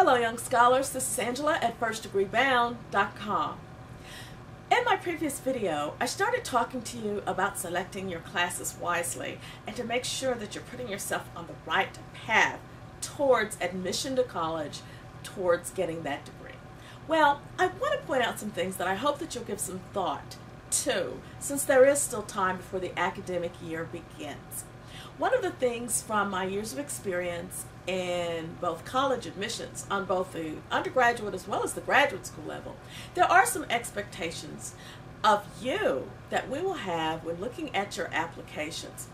Hello young scholars, this is Angela at firstdegreebound.com. In my previous video, I started talking to you about selecting your classes wisely and to make sure that you're putting yourself on the right path towards admission to college, towards getting that degree. Well, I want to point out some things that I hope that you'll give some thought to, since there is still time before the academic year begins. One of the things from my years of experience in both college admissions on both the undergraduate as well as the graduate school level, there are some expectations of you that we will have when looking at your applications.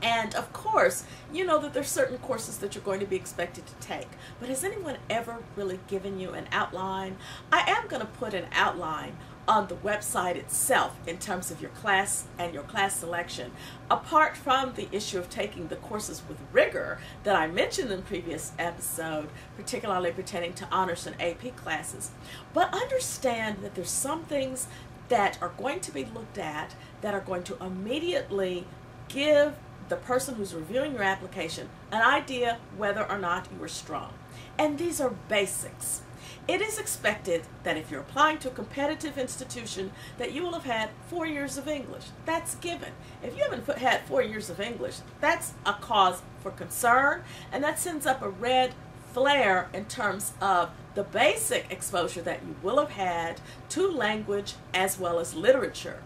And of course, you know that there's certain courses that you're going to be expected to take. But has anyone ever really given you an outline? I am going to put an outline on the website itself in terms of your class and your class selection, apart from the issue of taking the courses with rigor that I mentioned in the previous episode, particularly pertaining to honors and AP classes. But understand that there's some things that are going to be looked at that are going to immediately give the person who's reviewing your application an idea whether or not you are strong. And these are basics. It is expected that if you're applying to a competitive institution that you will have had 4 years of English. That's given. If you haven't had 4 years of English, that's a cause for concern, and that sends up a red flare in terms of the basic exposure that you will have had to language as well as literature.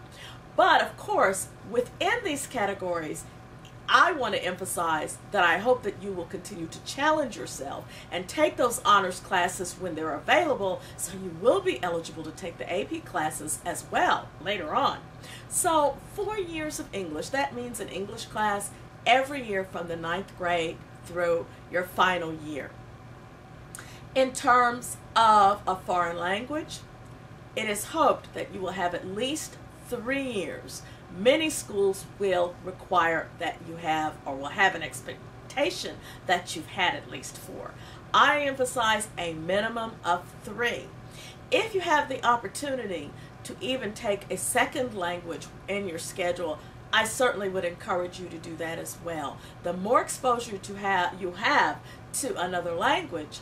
But of course, within these categories, I want to emphasize that I hope that you will continue to challenge yourself and take those honors classes when they're available, so you will be eligible to take the AP classes as well later on. So 4 years of English, that means an English class every year from the 9th grade through your final year. In terms of a foreign language, it is hoped that you will have at least 3 years. Many schools will require that you have, or will have an expectation that you've had at least 4. I emphasize a minimum of 3. If you have the opportunity to even take a second language in your schedule, I certainly would encourage you to do that as well. The more exposure you have to another language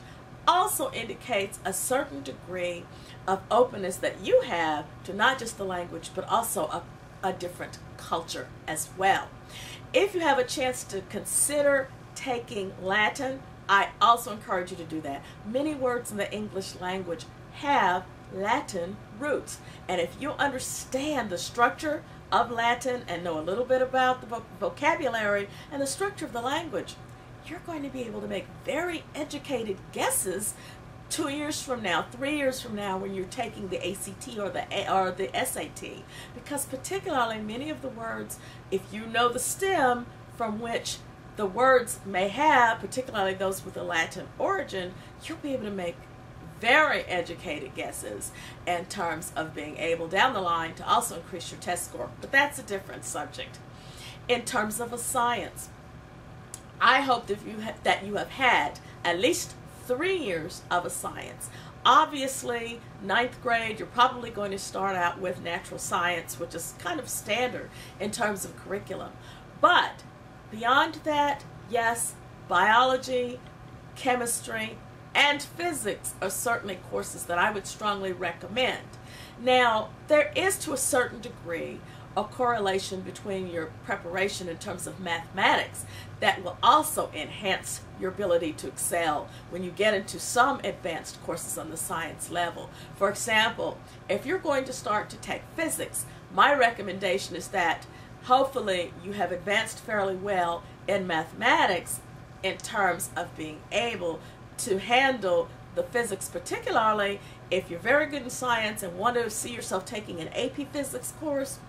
also indicates a certain degree of openness that you have to not just the language, but also a different culture as well. If you have a chance to consider taking Latin, I also encourage you to do that. Many words in the English language have Latin roots, and if you understand the structure of Latin and know a little bit about the vocabulary and the structure of the language, you're going to be able to make very educated guesses 2 years from now, 3 years from now, when you're taking the ACT or the SAT, because particularly many of the words, if you know the stem from which the words may have, particularly those with a Latin origin, you'll be able to make very educated guesses in terms of being able down the line to also increase your test score. But that's a different subject. In terms of a science, I hope that you have had at least 3 years of a science. Obviously, 9th grade, you're probably going to start out with natural science, which is kind of standard in terms of curriculum. But beyond that, yes, biology, chemistry, and physics are certainly courses that I would strongly recommend. Now, there is to a certain degree a correlation between your preparation in terms of mathematics that will also enhance your ability to excel when you get into some advanced courses on the science level. For example, if you're going to start to take physics, my recommendation is that hopefully you have advanced fairly well in mathematics in terms of being able to handle the physics, particularly if you're very good in science and want to see yourself taking an AP physics course.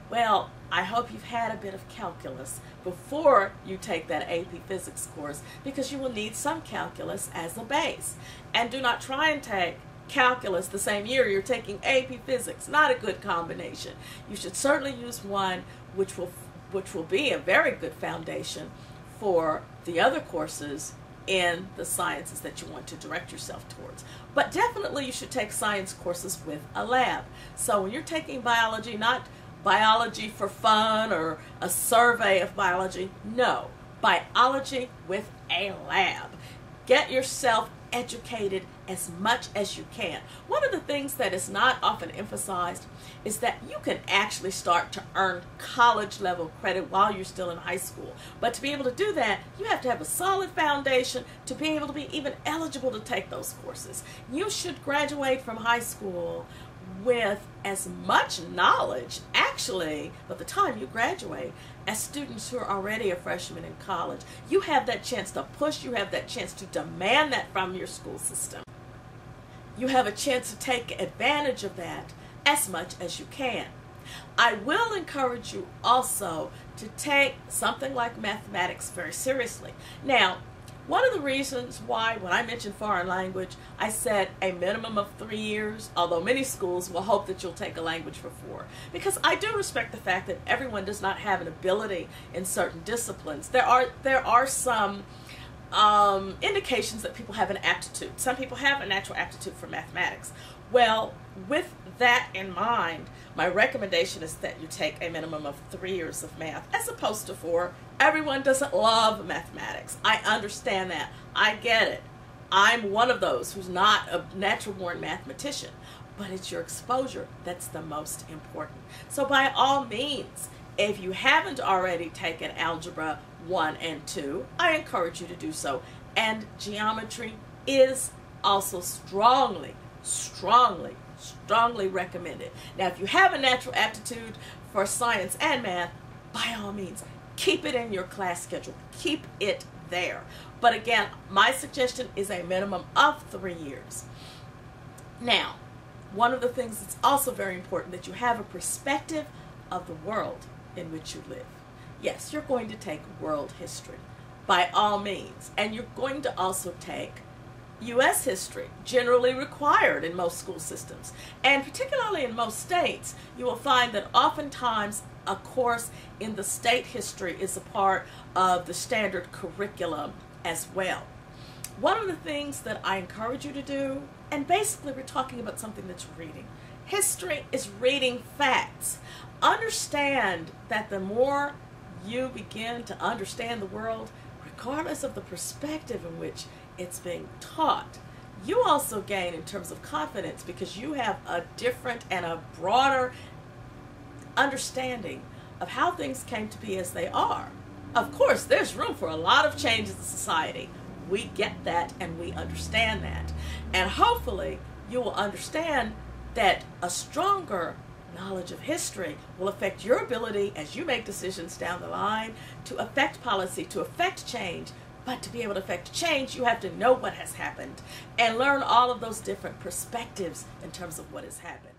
Well, I hope you've had a bit of calculus before you take that AP physics course, because you will need some calculus as a base. And do not try and take calculus the same year you're taking AP physics. Not a good combination. You should certainly use one which will be a very good foundation for the other courses in the sciences that you want to direct yourself towards. But definitely you should take science courses with a lab. So when you're taking biology, not biology for fun or a survey of biology. No, biology with a lab. Get yourself educated as much as you can. One of the things that is not often emphasized is that you can actually start to earn college level credit while you're still in high school. But to be able to do that, you have to have a solid foundation to be able to be even eligible to take those courses. You should graduate from high school with as much knowledge, actually, by the time you graduate, as students who are already a freshman in college. You have that chance to push, you have that chance to demand that from your school system. You have a chance to take advantage of that as much as you can. I will encourage you also to take something like mathematics very seriously. Now, one of the reasons why, when I mentioned foreign language, I said a minimum of 3 years, although many schools will hope that you'll take a language for 4. Because I do respect the fact that everyone does not have an ability in certain disciplines. There are some indications that people have an aptitude. Some people have a natural aptitude for mathematics. Well, with that in mind, my recommendation is that you take a minimum of 3 years of math as opposed to 4. Everyone doesn't love mathematics. I understand that. I get it. I'm one of those who's not a natural-born mathematician, but it's your exposure that's the most important. So by all means, if you haven't already taken Algebra 1 and 2, I encourage you to do so. And geometry is also strongly recommended. Now, if you have a natural aptitude for science and math, by all means, keep it in your class schedule. Keep it there. But again, my suggestion is a minimum of 3 years. Now, one of the things that's also very important, that you have a perspective of the world in which you live. Yes, you're going to take world history, by all means. And you're going to also take U.S. history, generally required in most school systems. And particularly in most states, you will find that oftentimes a course in the state history is a part of the standard curriculum as well. One of the things that I encourage you to do, and basically we're talking about something that's reading. History is reading facts. Understand that the more you begin to understand the world, regardless of the perspective in which it's being taught, you also gain in terms of confidence because you have a different and a broader understanding of how things came to be as they are. Of course, there's room for a lot of changes in society. We get that and we understand that. And hopefully you will understand that a stronger knowledge of history will affect your ability as you make decisions down the line to affect policy, to affect change. But to be able to affect change, you have to know what has happened and learn all of those different perspectives in terms of what has happened.